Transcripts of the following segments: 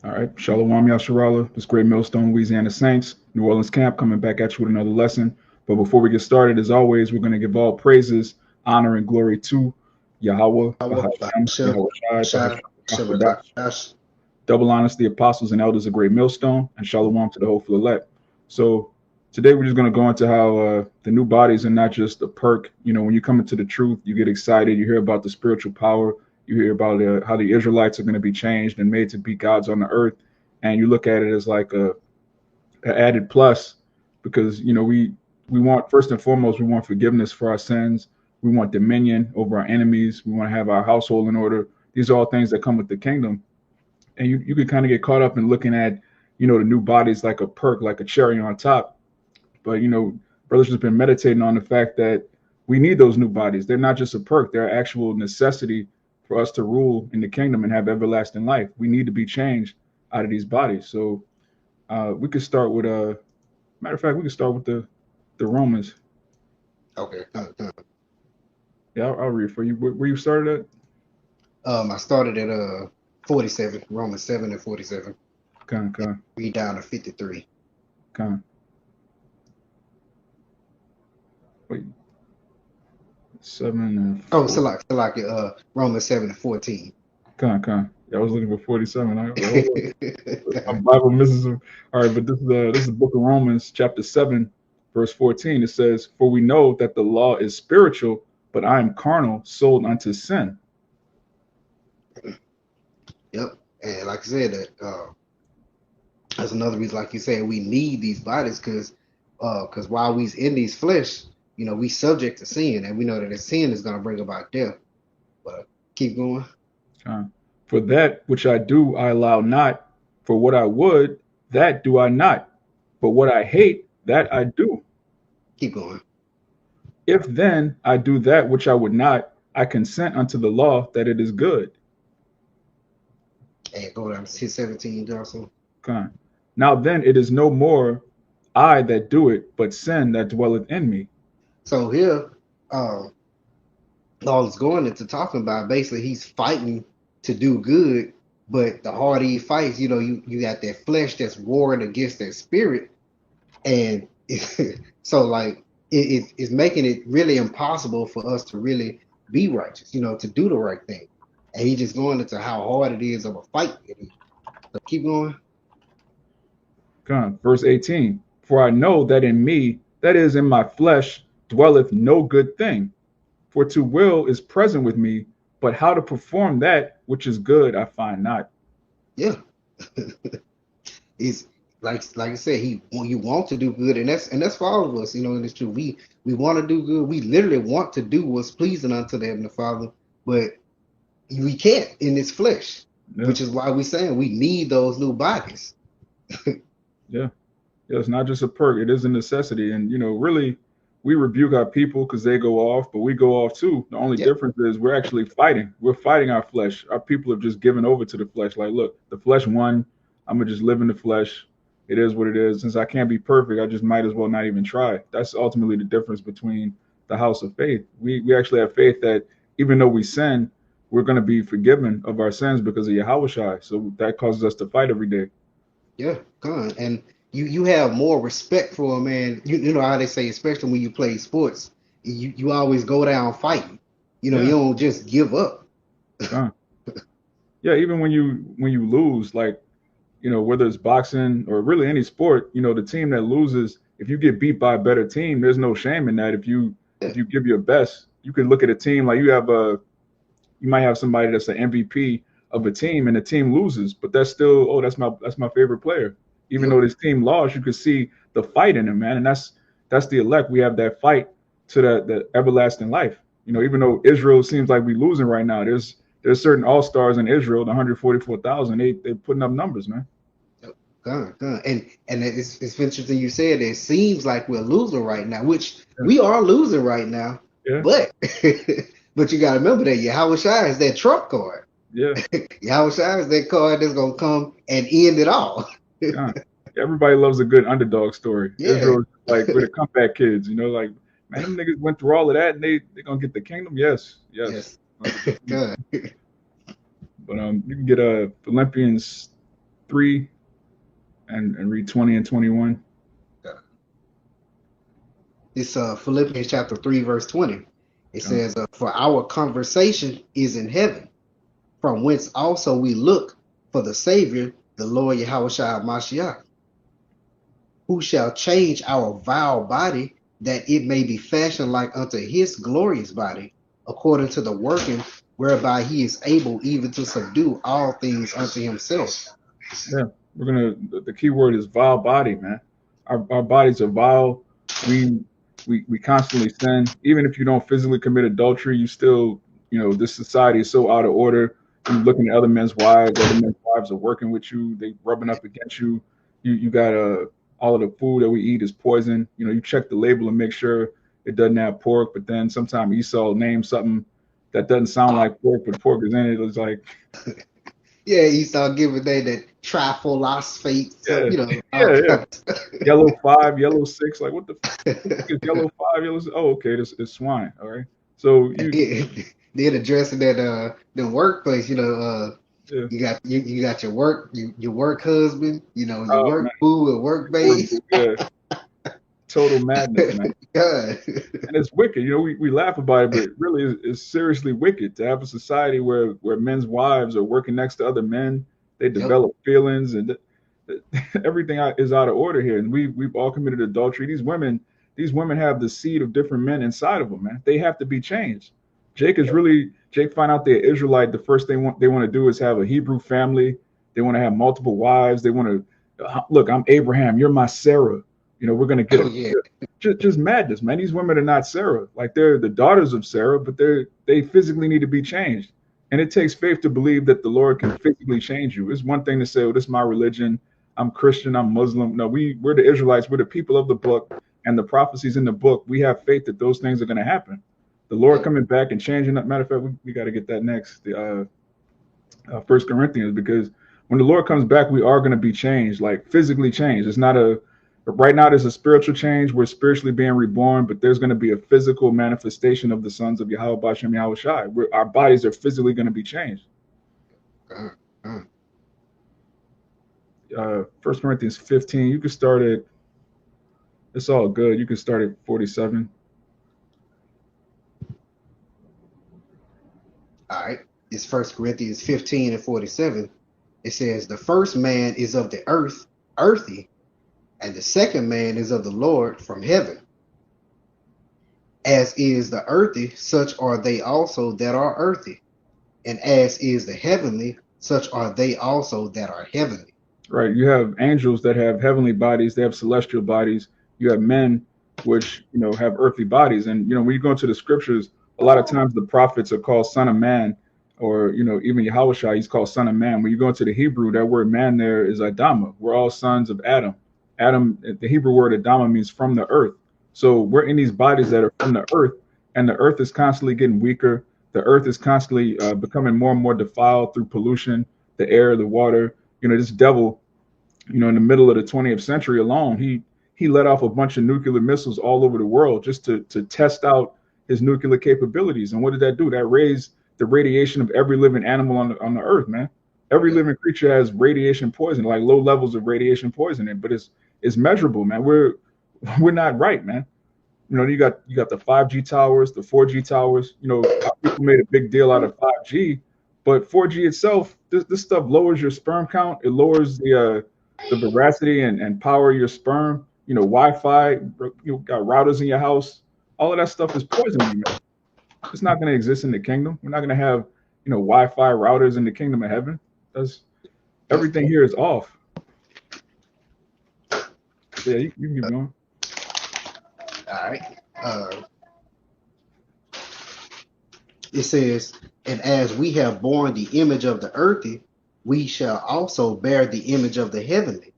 All right, Shalom Yasharala, this great Millstone, Louisiana Saints, New Orleans camp coming back at you with another lesson. But before we get started, as always, we're going to give all praises, honor, and glory to Yahweh, Yahweh, Bahashem, Bahashem, Yahweh Shai, Shai, Bahashem, Yahudah. Shabbat, Double honors to the apostles and elders of Great Millstone, and Shalom to the hopeful elect. So today we're just going to go into how the new bodies are not just a perk. You know, when you come into the truth, you get excited. You hear about the spiritual power. You hear about how the Israelites are going to be changed and made to be gods on the earth, and you look at it as like a added plus because you know we want first and foremost we want forgiveness for our sins. We want dominion over our enemies. We want to have our household in order. These are all things that come with the kingdom, and you can kind of get caught up in looking at the new bodies like a perk, like a cherry on top. But brothers just been meditating on the fact that we need those new bodies. They're not just a perk; they're an actual necessity for us to rule in the kingdom and have everlasting life. We need to be changed out of these bodies. So we could start with matter of fact, we could start with the Romans. Okay. Yeah, I'll read it for you. Where you started at? I started at 47, Romans 7 and 47. Con, Read down to 53. con. Wait, 7 and Oh, 4. Romans 7 and 14. Con. Yeah, I was looking for 47. I was like, hold on. My Bible misses them. All right, but this is the book of Romans, chapter 7, verse 14. It says, "For we know that the law is spiritual, but I am carnal, sold unto sin." Yep. And like I said, that's another reason, like you said, we need these bodies because while we's in these flesh, we subject to sin, and we know that the sin is going to bring about death. But keep going. For that which I do, I allow not. For what I would, that do I not. But what I hate, that I do. Keep going. If then I do that which I would not, I consent unto the law that it is good. And go down to 17, Johnson. Con. Now then it is no more I that do it, but sin that dwelleth in me. So here, um, all it's going into talking about basically he's fighting to do good, but the harder he fights, you got that flesh that's warring against that spirit, and so like it's making it really impossible for us to really be righteous, to do the right thing. And he's just going into how hard it is of a fight it is. So keep going. Con. Verse 18. For I know that in me, that is in my flesh, dwelleth no good thing. For to will is present with me, but how to perform that which is good I find not. Yeah. It's like I said, you want to do good, and that's for all of us, and it's true. We want to do good. We literally want to do what's pleasing unto the Heavenly Father, but we can't in this flesh, Yeah, which is why we're saying we need those new bodies. yeah. Yeah, it's not just a perk, it is a necessity. And really we rebuke our people because they go off, but we go off too. The only Yeah, difference is we're actually fighting. We're fighting our flesh. Our people have just given over to the flesh. Like, look, the flesh won. I'm gonna just live in the flesh. It is what it is. Since I can't be perfect, I just might as well not even try. That's ultimately the difference between the house of faith. We actually have faith that even though we sin, we're gonna be forgiven of our sins because of Yahweh Shai. So that causes us to fight every day. yeah, come on. And you have more respect for a man. You know how they say, especially when you play sports, you always go down fighting. You Yeah. don't just give up. Come. Yeah, even when you lose, like whether it's boxing or really any sport, the team that loses, if you get beat by a better team, there's no shame in that. Yeah, If you give your best, you can look at a team like you might have somebody that's an MVP of a team and the team loses, but that's still, oh, that's my favorite player. Even yep, though this team lost, you could see the fight in him, man, and that's the elect. We have that fight to the everlasting life. Even though Israel seems like we losing right now, there's certain all stars in Israel, the 144,000. They're putting up numbers, man. yep. Come on. And it's interesting you said it seems like we're losing right now, which Yeah, we are losing right now, yeah, but but you got to remember that Yahweh Shai is that trump card. yeah. Yahweh Shai is that card that's gonna come and end it all. God. Everybody loves a good underdog story. Yeah. Israel is like we're the comeback kids, like man, them niggas went through all of that and they gonna get the kingdom. Yes, yes. Yes. Good. But you can get Philippians 3 and read 20 and 21. It's Philippians chapter 3, verse 20. It Uh, says, For our conversation is in heaven, from whence also we look for the Savior, the Lord Yahushua Mashiach, who shall change our vile body, that it may be fashioned like unto his glorious body, according to the working whereby he is able even to subdue all things unto himself. yeah, the key word is vile body, man. Our bodies are vile. We we constantly sin. Even if you don't physically commit adultery, you still, this society is so out of order. You looking at other men's wives are working with you, they rubbing up against you. You got all of the food that we eat is poison. You check the label and make sure it doesn't have pork, but then sometimes Esau names something that doesn't sound like pork, but pork is in it. It's like, Yeah, Esau giving they that triphosphate, so yeah, all yeah, yeah. kinds. Yellow 5, yellow 6. Like, what the fuck is yellow 5, yellow 6? Oh, okay, this is swine. All right. So Then addressing that the workplace, yeah. you got your work husband, your Oh work man, boo and work we're, base. yeah, total madness, man. God. And it's wicked. We laugh about it, but really, it's seriously wicked to have a society where men's wives are working next to other men. They Yep. develop feelings, and everything is out of order here. And we've all committed adultery. These women have the seed of different men inside of them, man. They have to be changed. Jake find out they're Israelite. The first thing they want to do is have a Hebrew family. They want to have multiple wives. They want to look. I'm Abraham. You're my Sarah. We're gonna get Oh a yeah. just madness, man. These women are not Sarah. Like, they're the daughters of Sarah, but they physically need to be changed. And it takes faith to believe that the Lord can physically change you. It's one thing to say, "Oh, this is my religion. I'm Christian. I'm Muslim." No, we're the Israelites. We're the people of the book, and the prophecies in the book. We have faith that those things are going to happen. The Lord Yep. coming back and changing. That matter of fact, we got to get that next. The First Corinthians, because when the Lord comes back, we are going to be changed, like physically changed. It's not a Right now there's a spiritual change. We're spiritually being reborn, but there's going to be a physical manifestation of the sons of Yahweh Bashem Yahweh Shai. Our bodies are physically going to be changed. Uh, uh. First Corinthians 15. You can start at. It's all good. You can start at 47. All right. It's First Corinthians 15 and 47. It says, The first man is of the earth, earthy, and the second man is of the Lord from heaven. As is the earthy, such are they also that are earthy. And as is the heavenly, such are they also that are heavenly. Right. You have angels that have heavenly bodies. They have celestial bodies. You have men which have earthly bodies. And when you go into the scriptures, a lot of times the prophets are called son of man, or even Yahushua, he's called son of man. When you go into the Hebrew, that word man there is Adama. We're all sons of Adam. Adam, the Hebrew word Adama means from the earth. So we're in these bodies that are from the earth, and the earth is constantly getting weaker. The earth is constantly becoming more and more defiled through pollution, the air, the water. This devil, in the middle of the 20th century alone, he let off a bunch of nuclear missiles all over the world just to test out his nuclear capabilities. And what did that do? That raised the radiation of every living animal on the earth, man. Every Yep. living creature has radiation poison, like low levels of radiation poisoning, but it's measurable, man. We're not right, man. You got the 5G towers, the 4G towers. People made a big deal out of 5G, but 4G itself, this stuff lowers your sperm count. It lowers the veracity and power of your sperm. Wi-Fi. You got routers in your house. All of that stuff is poisoning you, man. It's not going to exist in the kingdom. We're not going to have Wi-Fi routers in the kingdom of heaven. That's Yep. Everything here is off. Yeah, you can keep going. All right. Uh, it says, And as we have borne the image of the earthy, we shall also bear the image of the heavenly.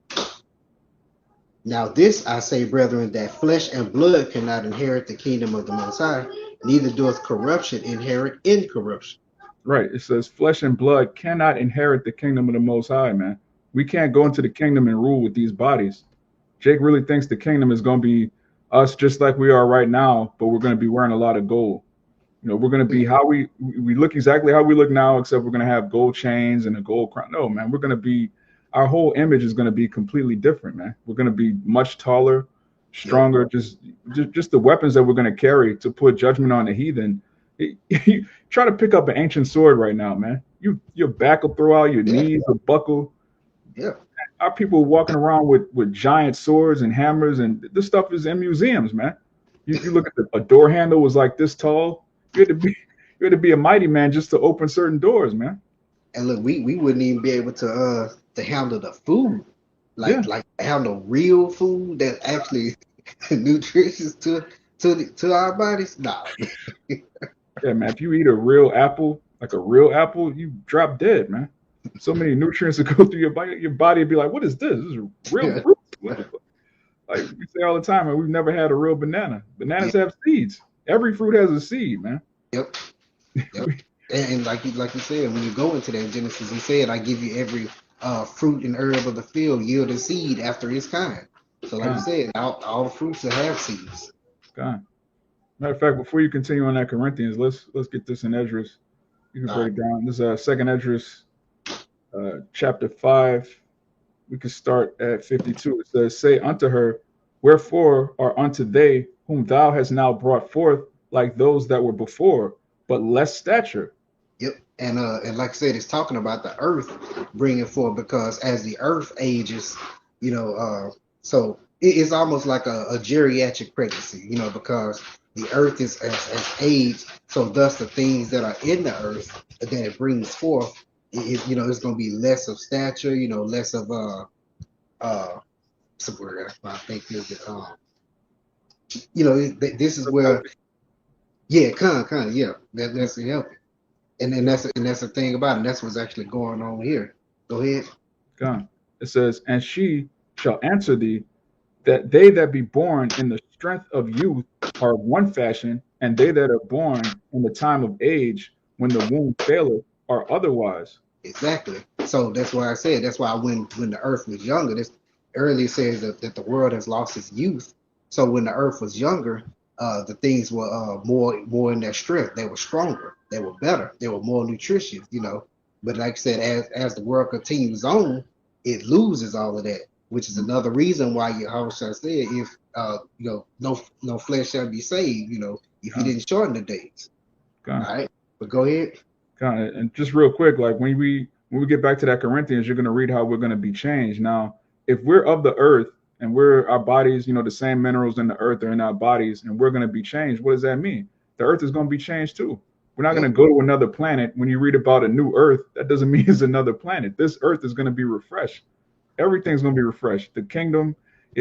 Now, this I say, brethren, that flesh and blood cannot inherit the kingdom of the Most High, neither doeth corruption inherit incorruption. Right. It says flesh and blood cannot inherit the kingdom of the Most High, man. We can't go into the kingdom and rule with these bodies. Jake really thinks the kingdom is going to be us just like we are right now, but we're going to be wearing a lot of gold. We're going to be how we look exactly how we look now, except we're going to have gold chains and a gold crown. No, man, we're going to be our whole image is going to be completely different, man. We're going to be much taller, Yep. stronger. Just the weapons that we're going to carry to put judgment on the heathen. You try to pick up an ancient sword right now, man. Your back will throw out, your Yeah. knees will buckle. Yeah. Our people walking around with giant swords and hammers, and this stuff is in museums, man. You look at a door handle was like this tall. You had to be you had to be a mighty man just to open certain doors, man. And look, we wouldn't even be able to handle the food, Yeah, like handle real food that actually nutritious to our bodies. Nah. yeah, man. If you eat a real apple, like a real apple, you drop dead, man. So many nutrients that go through your body would be like, what is this? This is real fruit. What the fuck? Like we say all the time, man, we've never had a real banana. Yeah. Bananas have seeds. Every fruit has a seed, man. Yep. Yep. And like you said, when you go into that Genesis, he said, "I give you every fruit and herb of the field yield a seed after its kind." So, like you God, said, all the fruits that have seeds. God. Matter of fact, before you continue on that Corinthians, let's get this in Esdras. You can All break right. it down. This is Second Esdras, chapter 5. We can start at 52. It says, "Say unto her, wherefore are unto they whom thou hast now brought forth like those that were before, but less stature." Yep. And like I said, it's talking about the earth bringing forth because as the earth ages, so it's almost like a geriatric pregnancy, because the earth is as aged, so thus the things that are in the earth that it brings forth, it's going to be less of stature, less of some word I think is it, this is where, yeah, kind of, yeah, that's the help. And that's the thing about it. That's what's actually going on here. Go ahead. God. It says, "And she shall answer thee, that they that be born in the strength of youth are of one fashion, and they that are born in the time of age, when the womb faileth, are otherwise." Exactly. So that's why I said that's why when the earth was younger, this earlier says that the world has lost its youth. So when the earth was younger, the things were more in their strength. They were stronger. They were better. They were more nutritious. But like I said, as the world continues on, it loses all of that, which is another reason why Yahweh said, if no flesh shall be saved. If he God, didn't shorten the days. All God, right. But go ahead. God. And just real quick, like when we get back to that Corinthians, you're gonna read how we're gonna be changed. Now, if we're of the earth and we're our bodies, the same minerals in the earth are in our bodies, and we're gonna be changed, what does that mean? The earth is gonna be changed too. We're not gonna Yep. go to another planet. When you read about a new earth, that doesn't mean it's another planet. This earth is gonna be refreshed. Everything's going to be refreshed. The kingdom,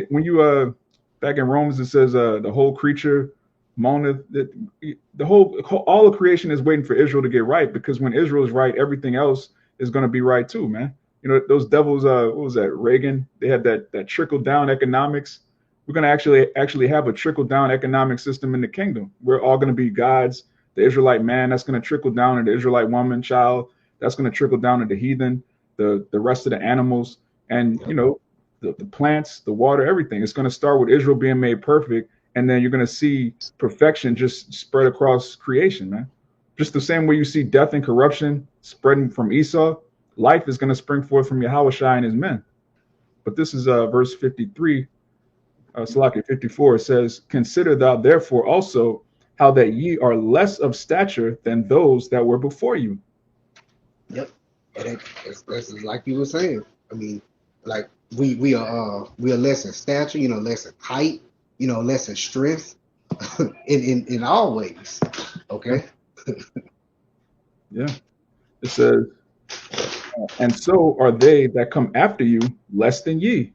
when you back in Romans, it says the whole creature moaneth. The whole all of creation is waiting for Israel to get right, because when Israel is right, everything else is going to be right too, man. Those devils. What was that? Reagan. They had that trickle down economics. We're going to actually have a trickle down economic system in the kingdom. We're all going to be gods. The Israelite man, that's going to trickle down to the Israelite woman, child. That's going to trickle down to the heathen, the rest of the animals, and Yep. the plants, the water, everything. It's going to start with Israel being made perfect, and then you're going to see perfection just spread across creation, man. Just the same way you see death and corruption spreading from Esau, life is going to spring forth from Yahweh and his men. But this is verse 53, Salaki 54. It says, "Consider thou therefore also how that ye are less of stature than those that were before you." Yep. And that's like you were saying. I mean, like we are less in stature, less in height, less in strength, in all ways. Yeah, Okay. yeah. It says, "And so are they that come after you less than ye."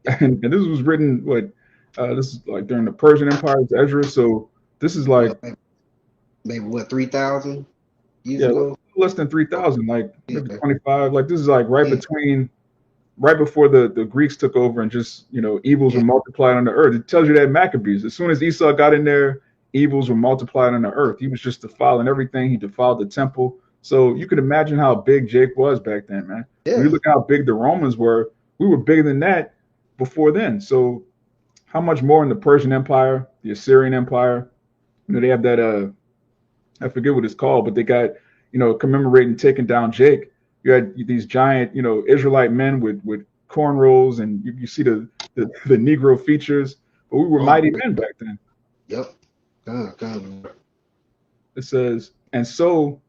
Yep. And this was written what this is like during the Persian Empire, it's Ezra. So this is like, Yep. Maybe what 3,000 years yeah, ago. less than Oh, 3,000, like yeah. maybe 25. Like this is like Yeah. right before the Greeks took over, and just evils were Yeah. multiplied on the earth. It tells you that Maccabees, as soon as Esau got in there, evils were multiplied on the earth. He was just defiling everything. He defiled the temple. So you can imagine how big Jake was back then, man. When you Yeah. look at how big the Romans were, we were bigger than that before then. So how much more in the Persian Empire, the Assyrian Empire? They have that I forget what it's called, but they got commemorating taking down Jake. you had these giant, Israelite men with cornrows, and you see the Negro features. But we were Oh mighty man. men back then. Yep. Come. It says, and so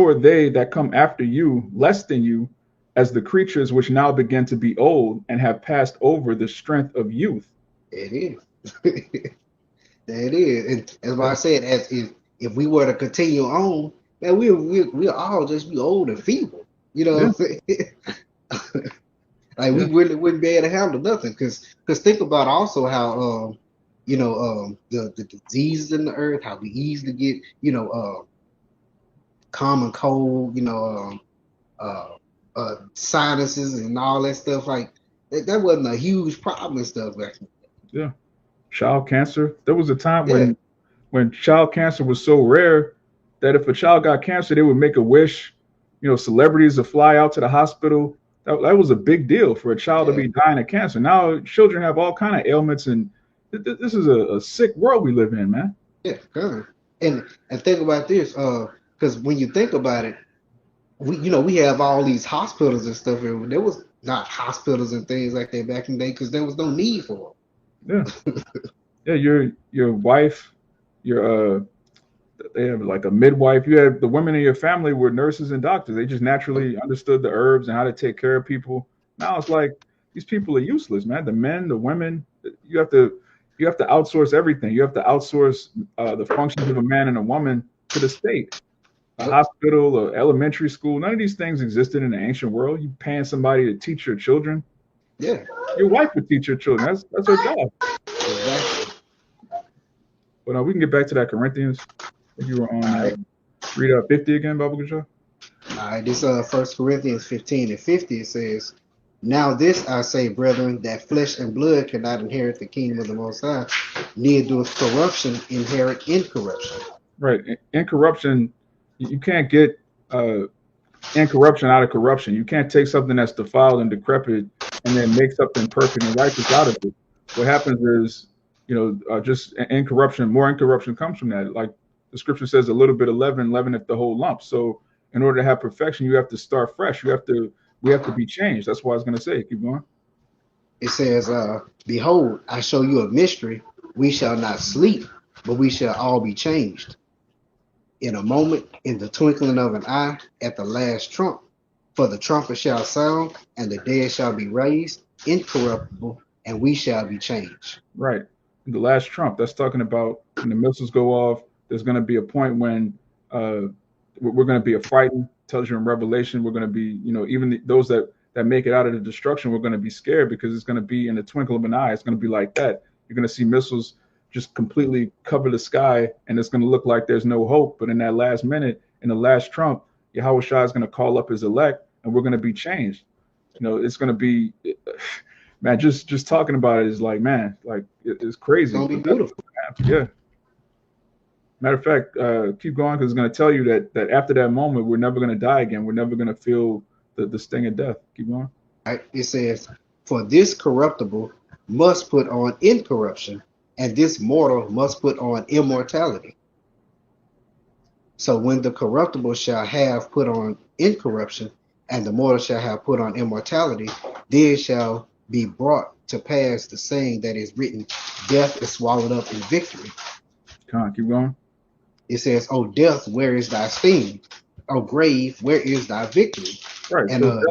are they that come after you, less than you, as the creatures which now begin to be old and have passed over the strength of youth. It is. That is, and that's why I Yeah, said, as if we were to continue on, man, we'll all just be old and feeble. You know yeah, what I'm saying? Like we yeah, really wouldn't be able to handle nothing. Cause think about also how the diseases in the earth, how we easily get common cold, sinuses and all that stuff. Like that wasn't a huge problem and stuff back then. yeah. Child cancer. There was a time Yeah, when child cancer was so rare that if a child got cancer, they would make a wish. Celebrities to fly out to the hospital. That was a big deal for a child to yeah, be dying of cancer. Now children have all kind of ailments, and this is a sick world we live in, man. yeah, kind of. And think about this, because when you think about it, we have all these hospitals and stuff. And there was not hospitals and things like that back in the day because there was no need for Yeah, yeah. Your wife, your they have like a midwife. You had the women in your family were nurses and doctors. They just them. naturally understood the herbs and how to take care of people. Now it's like these people are useless, man. The men, the women, you have to you have to outsource everything. You have to outsource the functions of a man and a woman to the state. A Yep. hospital, a elementary school, none of these things existed in the ancient world. You paying somebody to teach your children. Yeah. Your wife would teach your children. That's her job. Exactly. But we can get back to that Corinthians. I think you were All on right. read 50 again, Baba Gaja. All right. This First Corinthians 15 and 50 it says, "Now this I say, brethren, that flesh and blood cannot inherit the kingdom of the Most High, neither doeth corruption inherit incorruption." Right. Incorruption, you can't get uh, incorruption out of corruption. You can't take something that's defiled and decrepit and then make something perfect and righteous out of it. What happens is, just incorruption, more incorruption comes from that. Like the scripture says, a little bit of leaven leaveneth the whole lump. So in order to have perfection, you have to start fresh. We have to be changed. That's what I was going to say. Keep going. It says, "Behold, I show you a mystery. We shall not sleep, but we shall all be changed in a moment, in the twinkling of an eye, at the last trump. For the trumpet shall sound, and the dead shall be raised incorruptible, and we shall be changed." Right. The last trump, that's talking about when the missiles go off, there's going to be a point when uh, we're going to be a frightened, tells you in Revelation, we're going to be, even those that make it out of the destruction, we're going to be scared because it's going to be in the twinkle of an eye. It's going to be like that. You're going to see missiles just completely cover the sky, and it's going to look like there's no hope. But in that last minute, in the last trump, Yahweh Shah is going to call up his elect, and we're going to be changed. It's going to be man, just talking about it is like, man, like it's It's crazy, gonna be but that's beautiful. what's gonna happen. Yeah. Matter of fact, keep going because it's gonna tell you that after that moment, we're never gonna die again. We're never gonna feel the sting of death. Keep going. Right? It says, "For this corruptible must put on incorruption, and this mortal must put on immortality. So when the corruptible shall have put on incorruption, and the mortal shall have put on immortality, then shall be brought to pass the saying that is written, Death is swallowed up in victory." Come on, keep going. It says, "O death, where is thy sting? O grave, where is thy victory?" Right. And So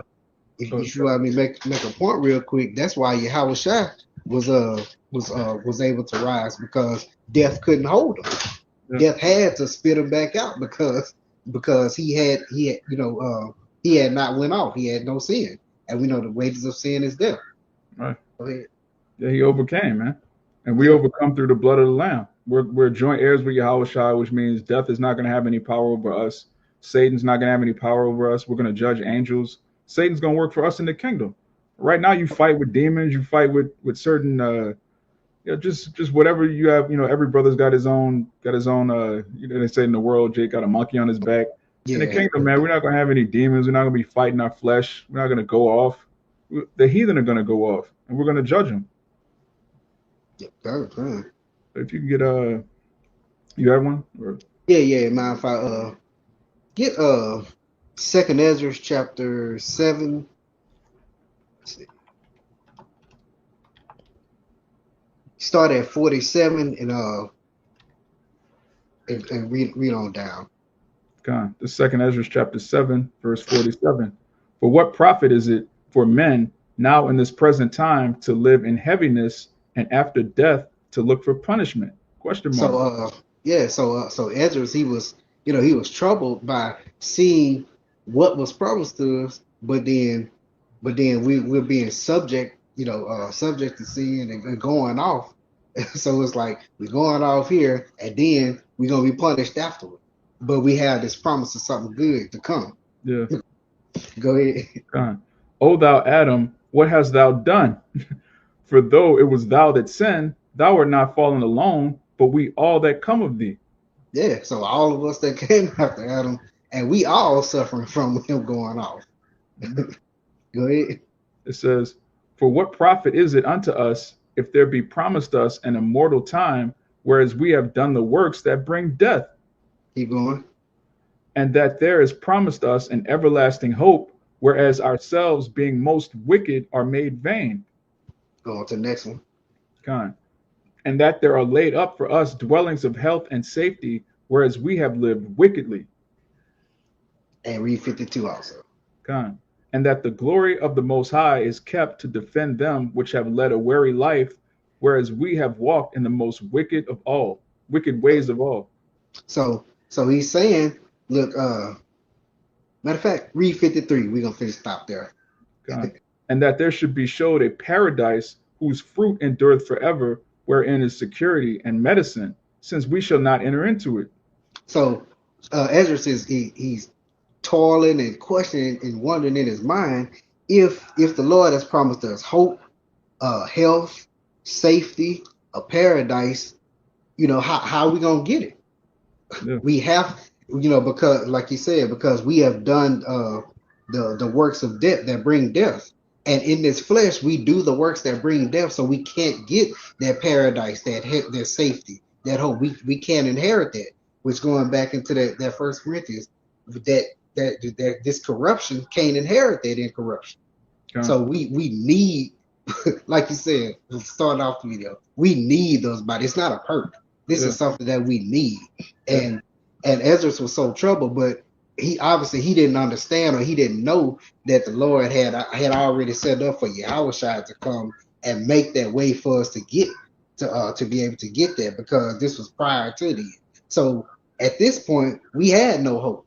if you let me make a point real quick, that's why Yahweh Shai was able to rise because death couldn't hold him. yeah, Death had to spit him back out because he had not went off. He had no sin, and we know the wages of sin is death. right. Go ahead. Yeah, he overcame, man, and we Yeah, overcome through the blood of the Lamb. We're joint heirs with Yahweh Shai, which means death is not gonna have any power over us. Satan's not gonna have any power over us. We're gonna judge angels. Satan's gonna work for us in the kingdom. Right now, you fight with demons. You fight with certain just whatever you have. Every brother's got his own. They say in the world, Jake got a monkey on his back. In the yeah, kingdom, man, we're not gonna have any demons. We're not gonna be fighting our flesh. We're not gonna go off. The heathen are gonna go off, and we're gonna judge them. yeah. If you can get you have one or Yeah, yeah. Mind if I get Second Ezra chapter 7. Let's see. Start at 47 and read on down. God, the second Ezra chapter 7, verse 47. For what profit is it for men now in this present time to live in heaviness and after death to look for punishment? Question So mark. yeah, so Ezra he was troubled by seeing what was promised to us, but then we're being subject, subject to sin and going off. So it's like we're going off here, and then we're gonna be punished afterward. But we have this promise of something good to come. Yeah. Go ahead. God. O thou Adam, what hast thou done? For though it was thou that sinned, thou art not fallen alone, but we all that come of thee. Yeah, so all of us that came after Adam, and we all suffering from him going off. Go ahead. It says, for what profit is it unto us if there be promised us an immortal time, whereas we have done the works that bring death? Keep going. And that there is promised us an everlasting hope, whereas ourselves, being most wicked, are made vain. Go on to the next one. Kind. And that there are laid up for us dwellings of health and safety, whereas we have lived wickedly. And read 52 also. Kind. And that the glory of the Most High is kept to defend them which have led a weary life, whereas we have walked in the most wicked ways of all. So he's saying, look, matter of fact, read 53. We're gonna finish stop there. God. And that there should be showed a paradise whose fruit endureth forever, wherein is security and medicine, since we shall not enter into it. So Ezra says he's toiling and questioning and wondering in his mind if the Lord has promised us hope, health, safety, a paradise, how are we gonna get it? Yeah. We have, because like you said, because we have done the works of death that bring death. And in this flesh, we do the works that bring death, so we can't get that paradise, that safety, that hope. We can't inherit that. Which going back into that First Corinthians, that this corruption can't inherit that incorruption. God. So we need, like you said, to start off the video, we need those bodies. It's not a perk. This Yeah. is something that we need. Yeah. And Ezra was so troubled, but he didn't understand, or he didn't know that the Lord had already set up for Yahushua to come and make that way for us to get to be able to get there, because this was prior to the. So at this point, we had no hope.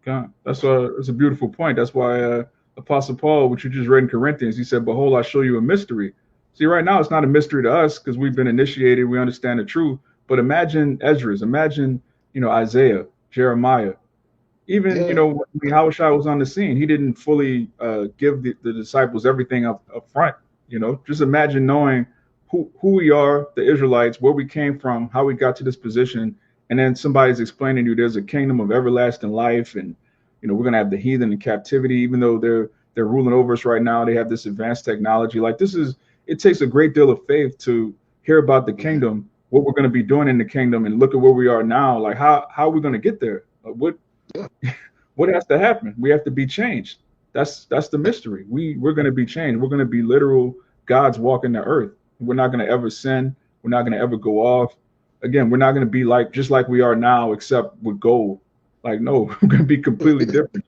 God. That's a beautiful point. That's why Apostle Paul, which you just read in Corinthians, he said, behold, I show you a mystery. See, right now it's not a mystery to us because we've been initiated, we understand the truth. But imagine Ezra's, imagine, Isaiah, Jeremiah. Even, Yeah, when Yahushua was on the scene, he didn't fully give the disciples everything up front. Just imagine knowing who we are, the Israelites, where we came from, how we got to this position, and then somebody's explaining to you there's a kingdom of everlasting life, and we're gonna have the heathen in captivity, even though they're ruling over us right now. They have this advanced technology. Like it takes a great deal of faith to hear about the mm-hmm. kingdom, what we're gonna be doing in the kingdom, and look at where we are now. Like how are we gonna get there? Yeah. What has to happen? We have to be changed. That's the mystery. We're going to be changed. We're going to be literal gods walking the earth. We're not going to ever sin. We're not going to ever go off. Again, we're not going to be just like we are now, except with gold. Like no, we're going to be completely different.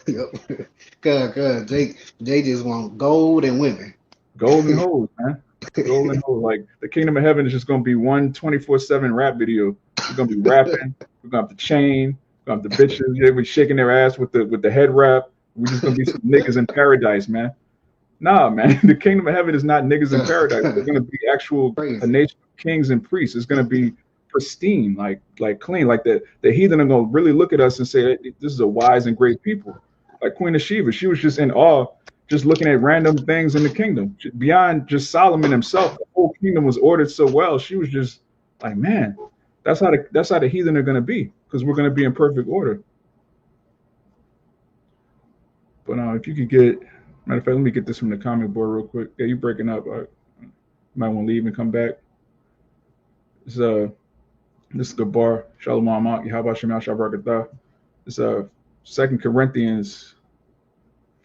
Yep. Cause they just want gold and women. Golden hoes, man. Golden hoes. Like the kingdom of heaven is just going to be one 24/7 rap video. We're going to be rapping. We're going to have the chain. We're going to have the bitches. Yeah, we shaking their ass with the head wrap. We're just going to be some niggas in paradise, man. Nah, man. The kingdom of heaven is not niggas in paradise. They're going to be a Crazy. nation of kings and priests. It's going to be pristine, like clean. Like the heathen are going to really look at us and say, this is a wise and great people. Like Queen of Sheba, she was just in awe, just looking at random things in the kingdom. Beyond just Solomon himself, the whole kingdom was ordered so well. She was just like, man, that's how the heathen are going to be, because we're going to be in perfect order. But if you could get, matter of fact, let me get this from the comment board real quick. Yeah, you breaking up. You might want to leave and come back. This this is Gabar Shalom Mak. How about Shemal Shabrakatah? This Second Corinthians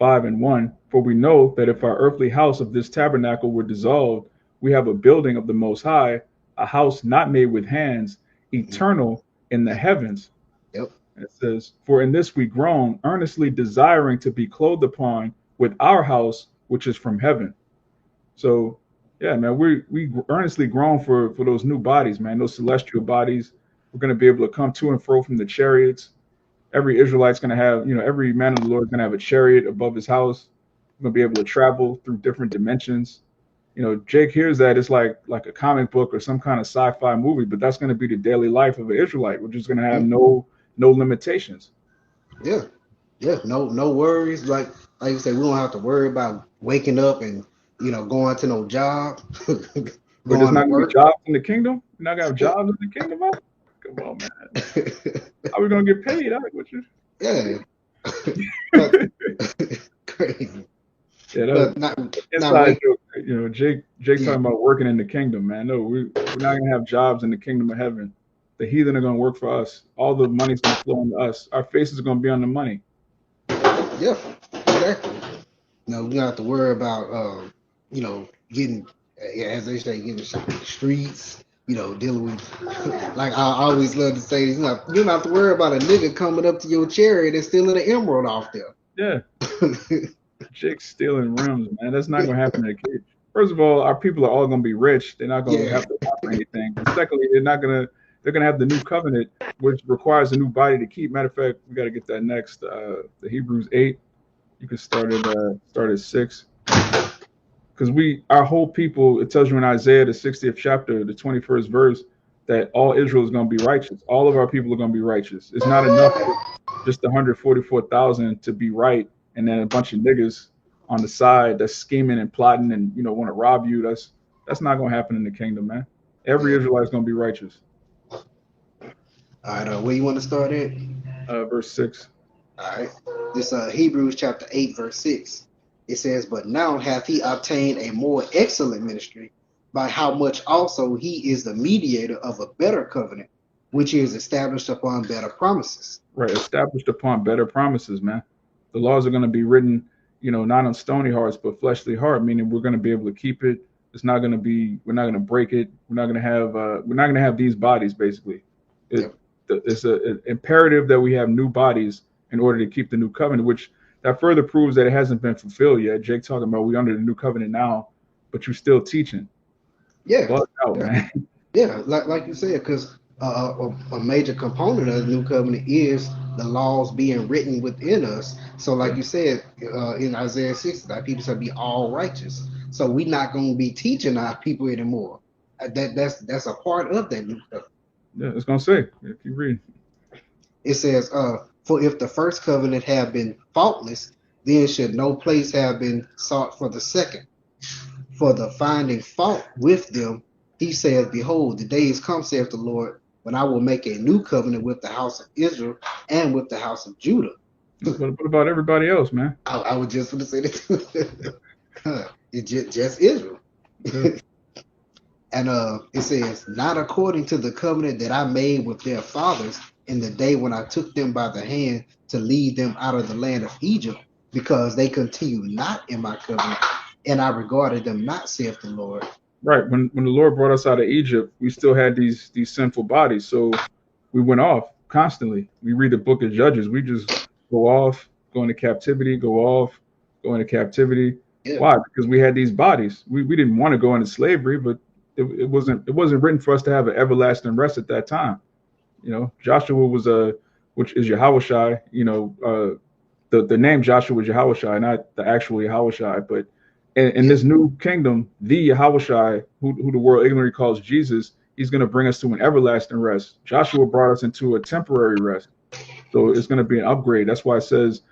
5:1. For we know that if our earthly house of this tabernacle were dissolved, we have a building of the Most High, a house not made with hands, Mhm. eternal in the heavens. Yep. It says, for in this we groan, earnestly desiring to be clothed upon with our house, which is from heaven. So, yeah, man, we earnestly groan for those new bodies, man, those celestial bodies. We're going to be able to come to and fro from the chariots. Every Israelite's going to have, every man of the Lord is going to have a chariot above his house. We're going to be able to travel through different dimensions. Jake hears that it's like a comic book or some kind of sci-fi movie, but that's going to be the daily life of an Israelite, which is going to have Mhm. no limitations. Yeah. Yeah. No worries. Like you said, we don't have to worry about waking up and going to no job, But there's going to not going to be work. jobs in the kingdom. We're not going to have jobs in the kingdom, huh? Come on, man. How are we going to get paid? What you? Yeah. But crazy. Yeah, that was But not inside wake. joke. Jake Yeah. talking about working in the kingdom, man. No, we're not gonna have jobs in the kingdom of heaven. The heathen are gonna work for us. All the money's gonna flow into us. Our faces are gonna be on the money. Yeah. Exactly. No, we don't have to worry about getting, as they say, getting shot in the streets. Dealing with like I always love to say this. You don't have to worry about a nigga coming up to your chariot and stealing an emerald off Yeah, there. Jake's stealing rims, man. That's not gonna happen in a cage. First of all, our people are all gonna be rich. They're not gonna Yeah. have to offer anything. But secondly, they're gonna have the new covenant, which requires a new body to keep. Matter of fact, we got to get that next. The Hebrews 8. You can start at 6. Because our whole people, it tells you in Isaiah, the 60th chapter, the 21st verse, that all Israel is going to be righteous. All of our people are going to be righteous. It's not enough for just 144,000 to be right, and then a bunch of niggas on the side that's scheming and plotting and want to rob you. That's not going to happen in the kingdom, man. Every Yeah. Israelite is going to be righteous. All right. Where you want to start at? Verse 6. All right. This Hebrews chapter 8, verse 6. It says, but now hath he obtained a more excellent ministry, by how much also he is the mediator of a better covenant, which is established upon better promises. Right, established upon better promises, man. The laws are going to be written, not on stony hearts, but fleshly heart, meaning we're going to be able to keep it. We're not going to break it. We're not going to have these bodies, basically. It, Yep. it's an imperative that we have new bodies in order to keep the new covenant, which that further proves that it hasn't been fulfilled yet. Jake talking about we under the new covenant now, but you're still teaching. Yeah. Bug out, Yeah. man. Yeah. Like you said, because a major component of the new covenant is the laws being written within us. So, Yeah, like you said in Isaiah 60, that people shall be all righteous. So we're not going to be teaching our people anymore. That's a part of that new covenant. yeah. It's gonna say. If you read, It says, for if the first covenant had been faultless, then should no place have been sought for the second. For the finding fault with them, he saith, behold, the days come, saith the Lord, when I will make a new covenant with the house of Israel and with the house of Judah. what about everybody else, man? I was just going to say that. It's just Israel. Yeah. And it says, not according to the covenant that I made with their fathers in the day when I took them by the hand to lead them out of the land of Egypt, because they continue not in my covenant, and I regarded them not, saith the Lord. Right. When the Lord brought us out of Egypt, we still had these sinful bodies. So we went off constantly. We read the book of Judges. We just go off, go into captivity, go off, go into captivity. Yeah, Why? Because we had these bodies. We didn't want to go into slavery, but it wasn't written for us to have an everlasting rest at that time. Joshua was which is Yahushai. The name Joshua was Yahushai, not the actual Yahushai, but in yeah, this new kingdom, the Yahushai, who the world ignorantly calls Jesus, he's going to bring us to an everlasting rest. Joshua brought us into a temporary rest. So it's going to be an upgrade. That's why it says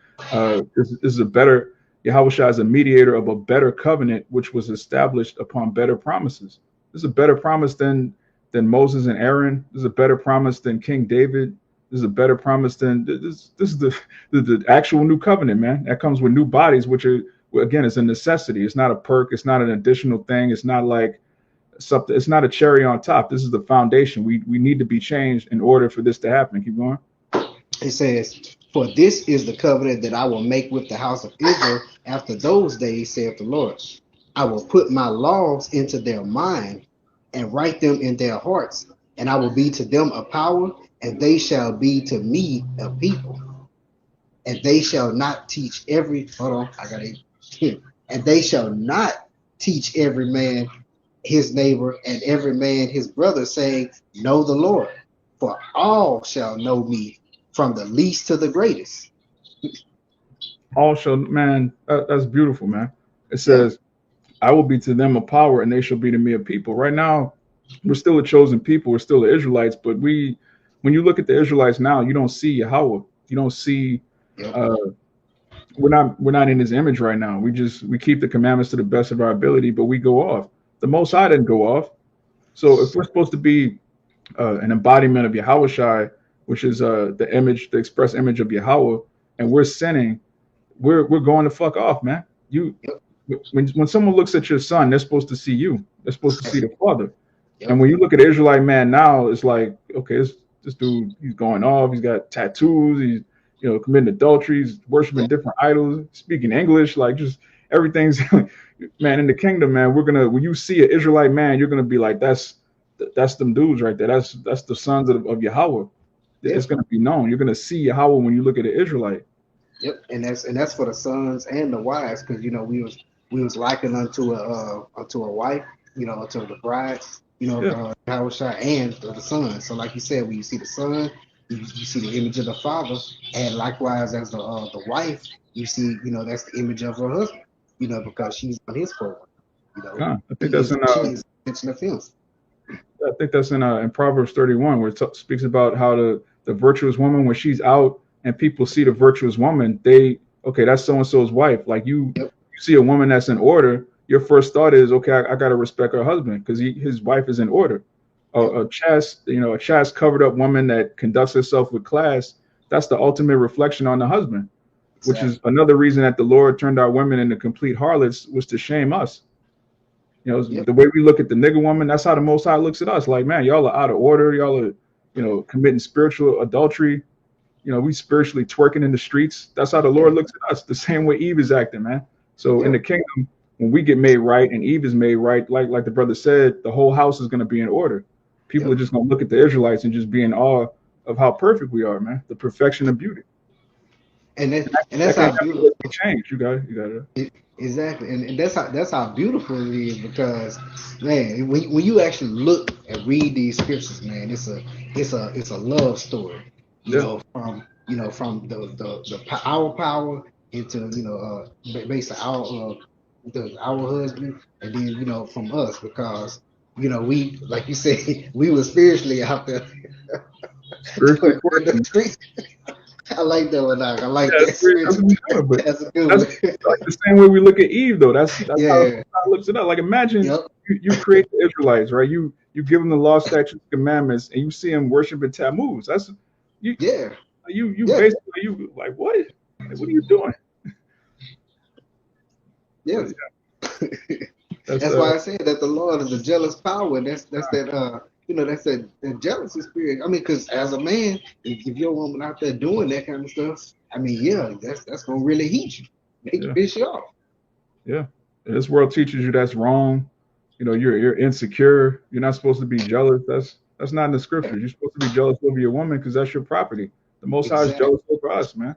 this is a better, Yahushua is a mediator of a better covenant, which was established upon better promises. This is a better promise than Moses and Aaron. This is a better promise than King David. This is a better promise than this is the actual new covenant, man. That comes with new bodies, which are, again, it's a necessity. It's not a perk. It's not an additional thing. It's not like something. It's not a cherry on top. This is the foundation. We need to be changed in order for this to happen. Keep going. it says, For this is the covenant that I will make with the house of Israel after those days, saith the Lord. I will put my laws into their mind and write them in their hearts, and I will be to them a power, and they shall be to me a people. And they shall not teach every, hold on, I got it. And they shall not teach every man his neighbor and every man his brother, saying, Know the Lord, for all shall know me, from the least to the greatest. All shall, man, that's beautiful, man. It Yeah, says, I will be to them a power and they shall be to me a people. Right now, we're still a chosen people. We're still the Israelites, but when you look at the Israelites now, you don't see Yahweh. You don't see, yep, uh, we're not in his image right now. We keep the commandments to the best of our ability, but we go off. The Most High didn't go off. So if we're supposed to be an embodiment of Yahweh, which is the image, the express image of Yahweh, and we're sinning, we're going to fuck off, man. You yep, when someone looks at your son, they're supposed to see you. They're supposed to see that's, the father. And yep, when you look at the Israelite man now, it's like, okay, this dude, he's going off. He's got tattoos. He's committing adultery. He's worshiping yep, different idols, speaking English, like just everything's man in the kingdom, man. We're gonna when you see an Israelite man, you're gonna be like, that's them dudes right there. That's the sons of Yahweh. It's yep, gonna be known. You're gonna see Yahweh when you look at an Israelite. yep. And that's for the sons and the wives, because we was likened unto a wife, unto the bride, Yeah, Yahushua and the son. So like you said, when you see the son, you see the image of the father, and likewise as the wife, you see, that's the image of her husband, because she's on his program, you know, I think he that's is in she is an extension of him. in Proverbs 31 where it speaks about how the virtuous woman when she's out and people see the virtuous woman, they okay, that's so and so's wife. Like Yep, you see a woman that's in order, your first thought is okay, I got to respect her husband because his wife is in order. yep, A chast covered up woman that conducts herself with class, that's the ultimate reflection on the husband, which is exactly. another reason that the Lord turned our women into complete harlots was to shame us. Yep, The way we look at the nigga woman, that's how the Most High looks at us. Like, man, y'all are out of order. Y'all are, committing spiritual adultery. We spiritually twerking in the streets. That's how the yeah, Lord looks at us. The same way Eve is acting, man. So in the yep, kingdom, when we get made right and Eve is made right, like the brother said, the whole house is going to be in order. People are yep. just going to look at the Israelites and just be in awe of how perfect we are, man. The perfection of beauty. And that And that, and that that's can't how happen unless beautiful. we change. You got to. Exactly, and that's how beautiful it is, because man, when you actually look and read these scriptures, man, it's a love story, Yeah. from our power into basically our husband, and then from us, because we, like you say, we were spiritually out there Spiritually in the twerking. streets. I like that one, Doc. I like Yeah, that that's spiritual. what we're doing. But That's a good that's one. like the same way we look at Eve, though. That's how Yeah. God looks at us. Like imagine Yep. you create the Israelites, right? You give them the law, statutes, commandments, and you see them worshiping Tammuz. That's you Yeah. you Yeah. basically you like what? Like what are you doing? Yeah. But yeah, that's That's why I said that the Lord is a jealous power. And that's that that's that jealousy spirit. I mean, because as a man, if your woman out there doing that kind of stuff, I mean, yeah, that's gonna really heat you, make you yeah, piss you off. yeah. This world teaches you that's wrong. You're insecure. You're not supposed to be jealous. That's not in the Yeah, scriptures. You're supposed to be jealous over your woman because that's your property. The Most High is exactly. jealous over us, man.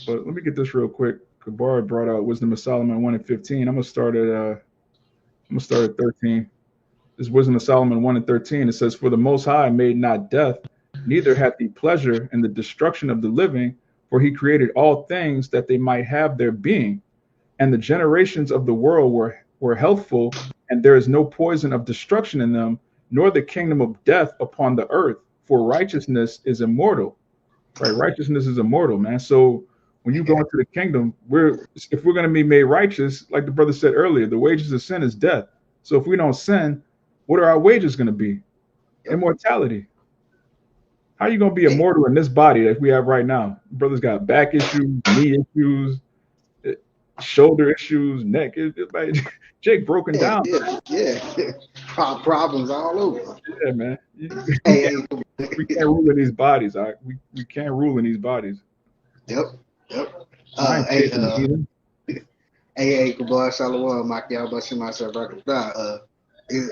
But let me get this real quick. Kabar brought out Wisdom of Solomon 1 and 15. I'm gonna start at 13. This Wisdom of Solomon 1 and 13. It says, For the Most High made not death, neither hath he pleasure in the destruction of the living, for he created all things that they might have their being. And the generations of the world were healthful, and there is no poison of destruction in them, nor the kingdom of death upon the earth, for righteousness is immortal. Right? Righteousness is immortal, man. So when you go Yeah, into the kingdom, if we're going to be made righteous, like the brother said earlier, the wages of sin is death. So if we don't sin, what are our wages going to be? yep. Immortality. How are you going to be Hey, immortal in this body that we have right now? Brother's got back issues, knee issues, shoulder issues, neck. Like Jake broken yeah, down. yeah, yeah. Problems all over. Yeah, man. We can't Hey, we hey, can't rule in these bodies. We can't rule in these bodies. yep, yep. And I ain't Hey, chasing the heathen. hey, good boy, Shalom, Mike, y'all, but myself,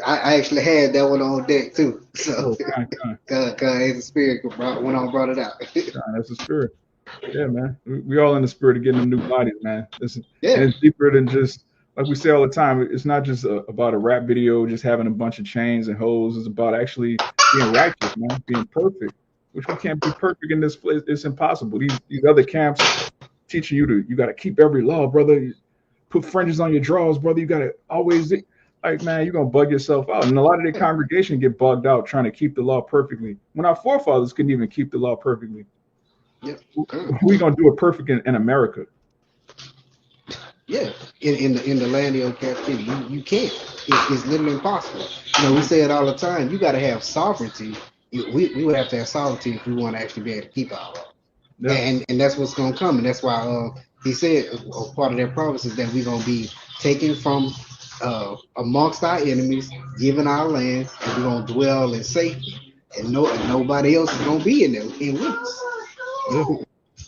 I actually had that one on deck too. So, Oh, kind. as the spirit went on, brought it out. That's the spirit. Yeah, man. We all in the spirit of getting them new bodies, man. And Yeah, it's deeper than just like we say all the time. It's not just about a rap video, just having a bunch of chains and hoes. It's about actually being righteous, man, being perfect, which we can't be perfect in this place. It's impossible. These other camps teaching you got to keep every law, brother. You put fringes on your drawers, brother. You got to always like, man, you're gonna bug yourself out. And a lot of the yeah, congregation get bugged out trying to keep the law perfectly. When our forefathers couldn't even keep the law perfectly, yeah, okay. we gonna do it perfect in America. Yeah. In the land of your captivity, you can't. It's literally impossible. We say it all the time. You got to have sovereignty. We would have to have sovereignty if we want to actually be able to keep our law. Yeah, And that's what's gonna come, and that's why he said part of that promise is that we're gonna be taken from amongst our enemies, given our land, and we're gonna dwell in safety, and nobody else is gonna be in there in with us. yeah.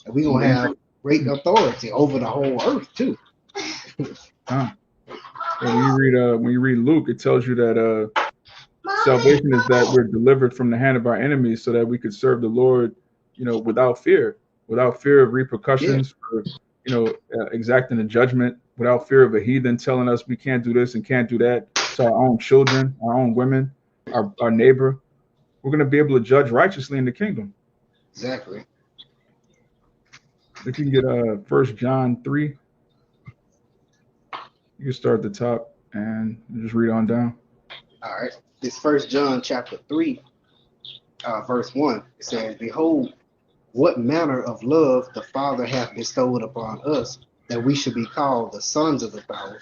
And we're And gonna when you have great authority over the whole earth too. uh, yeah, when you read Luke, it tells you that salvation is that we're delivered from the hand of our enemies, so that we could serve the Lord, without fear of Yeah, repercussions for, exacting a judgment, without fear of a heathen telling us we can't do this and can't do that to our own children, our own women, our neighbor. We're gonna be able to judge righteously in the kingdom. exactly. If you can get 1 John 3, you can start at the top and just read on down. All right. This First John chapter 3, verse 1. It says, "Behold, what manner of love the Father hath bestowed upon us, that we should be called the sons of the Father.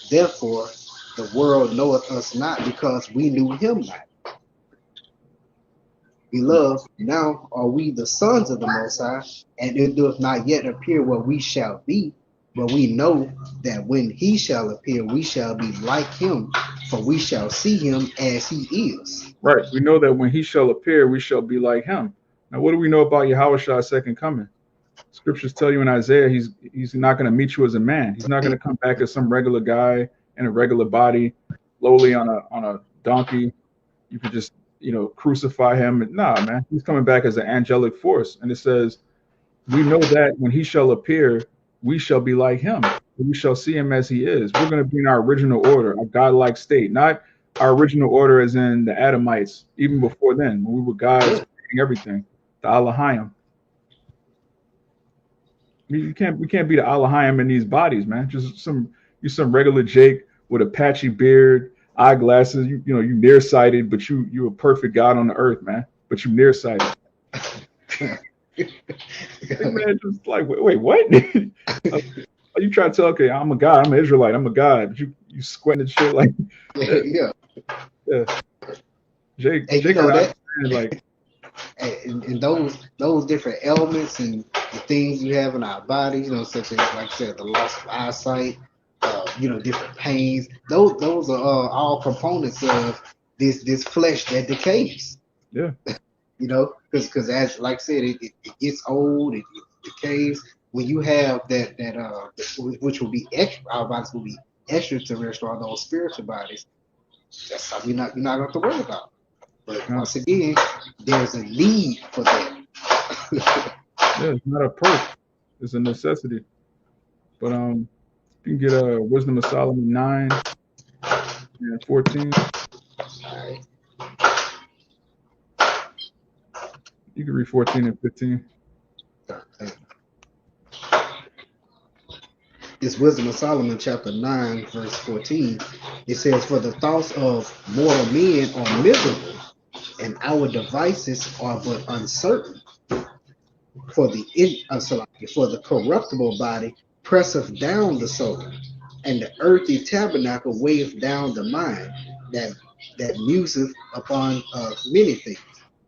Therefore, the world knoweth us not, because we knew him not. Beloved, now are we the sons of the Most High, and it doth not yet appear what we shall be. But we know that when he shall appear, we shall be like him, for we shall see him as he is." Right. We know that when he shall appear, we shall be like him. Now, what do we know about Yahweh's second coming? Scriptures tell you in Isaiah, he's not going to meet you as a man. He's not going to come back as some regular guy in a regular body, lowly on a donkey. You could just crucify him. Nah, man, he's coming back as an angelic force. And it says, we know that when he shall appear, we shall be like him. We shall see him as he is. We're going to be in our original order, a godlike state, not our original order as in the Adamites, even before then, when we were gods Yeah, creating everything, the Elohim. We can't be the Elohim in these bodies, man. Just some regular Jake with a patchy beard, eyeglasses. You nearsighted, but you a perfect God on the earth, man. But you nearsighted. Like, man, just like wait what? Are you trying to tell? Okay, I'm a God. I'm an Israelite. I'm a God. But you squinting and shit like yeah, yeah. yeah. And you Jake know gotta that, understand like and those different elements and the things you have in our bodies, such as like I said, the loss of eyesight, different pains. Those are all components of this flesh that decays. yeah, Because as like I said, it gets old, it decays. When you have which will be extra, our bodies will be extraterrestrial, those spiritual bodies. That's something you're not going to worry about. But no, once again, there's a need for that. yeah. It's not a perk. It's a necessity. But you can get a Wisdom of Solomon 9 and 14. All right. You can read 14 and 15. This Wisdom of Solomon, chapter 9, verse 14, it says, "For the thoughts of mortal men are miserable, and our devices are but uncertain. For the corruptible body presseth down the soul, and the earthy tabernacle weigheth down the mind, that that museth upon many things."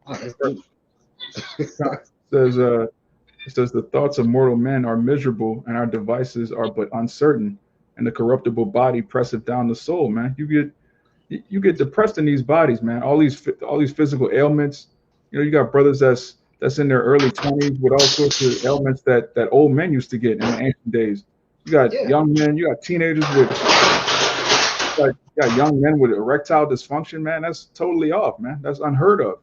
Oh, that's beautiful. It says it says the thoughts of mortal men are miserable, and our devices are but uncertain, and the corruptible body presseth down the soul. Man, you get depressed in these bodies, man. All these physical ailments. You know, you got brothers that's in their early 20s with all sorts of ailments that old men used to get in the ancient days. You got Yeah, young men, you got teenagers with you got young men with erectile dysfunction, man. That's totally off, man. That's unheard of.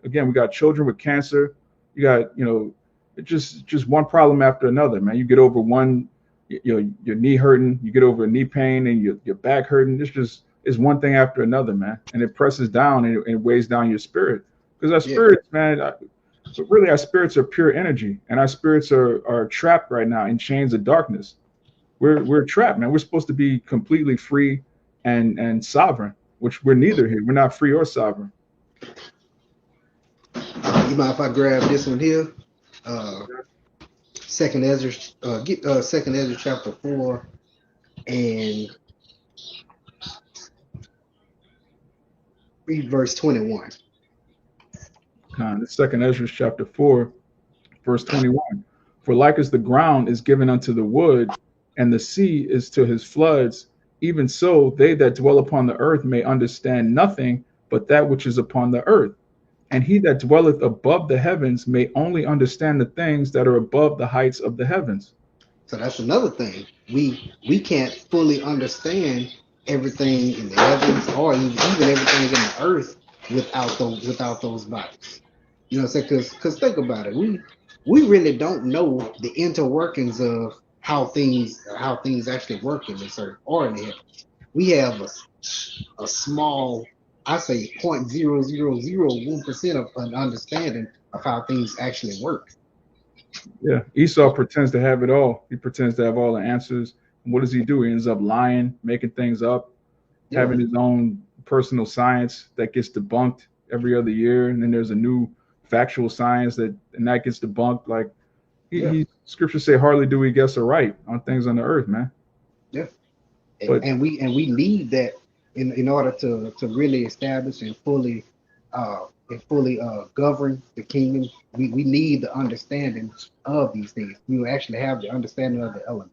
Again, we got children with cancer. You got, you know, it just one problem after another, man. You get over one, you know, your knee hurting, you get over a knee pain, and your back hurting. It's just it's one thing after another, man, and it presses down and it weighs down your spirit because our yeah, spirits, man. But really, our spirits are pure energy, and our spirits are trapped right now in chains of darkness. We're trapped, man. We're supposed to be completely free and sovereign, which we're neither here. We're not free or sovereign. you mind if I grab this one here? Uh, Second Ezra, get Second Ezra chapter 4 and read verse 21. The second Ezra chapter 4, verse 21. For like as the ground is given unto the wood, and the sea is to his floods, even so they that dwell upon the earth may understand nothing but that which is upon the earth. And he that dwelleth above the heavens may only understand the things that are above the heights of the heavens. So that's another thing. We can't fully understand everything in the heavens or even everything in the earth without those bodies. You know what I'm saying? Because think about it. We really don't know the interworkings of how things actually work in this earth or in the heavens. We have a small, I say 0.0001% of an understanding of how things actually work. Yeah, Esau pretends to have it all. He pretends to have all the answers. And what does he do? He ends up lying, making things up, Yeah, having his own personal science that gets debunked every other year, and then there's a new factual science that gets debunked. Like yeah, he scriptures say, hardly do we guess aright on things on the earth, man. yeah. But And we need that in order to really establish and fully govern the kingdom. We need the understanding of these things. We will actually have the understanding of the element,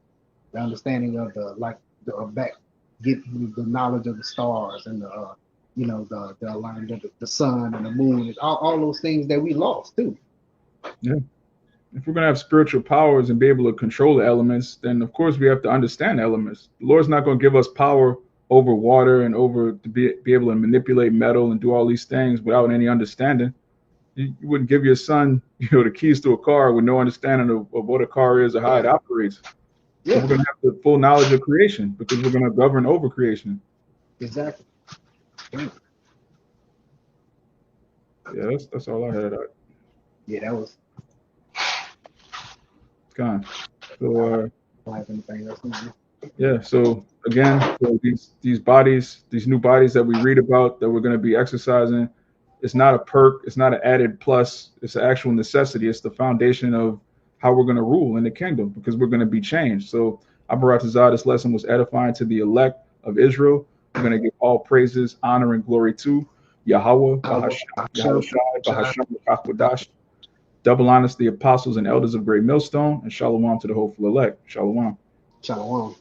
the understanding of the like the back get the knowledge of the stars and the the alignment of the sun and the moon and all those things that we lost too. yeah, if we're gonna have spiritual powers and be able to control the elements, then of course we have to understand the elements. The Lord's not gonna give us power over water and over to be able to manipulate metal and do all these things without any understanding. You wouldn't give your son, the keys to a car with no understanding of what a car is or how it operates. So Yeah, we're going to have the full knowledge of creation because we're going to govern over creation. exactly. Yeah, that's all I had. Yeah, that was. Gone. I So don't have anything else. yeah. So again, so these bodies, these new bodies that we read about that we're going to be exercising, it's not a perk. It's not an added plus. It's an actual necessity. It's the foundation of how we're going to rule in the kingdom because we're going to be changed. So Abaratazah, this lesson was edifying to the elect of Israel. We're going to give all praises, honor, and glory to Yahweh, Bahasham, Yahweh Shai, Bahasham, Kakwadash. Double honors the apostles and elders of Great Millstone, and shalom to the hopeful elect. Shalom. Shalom.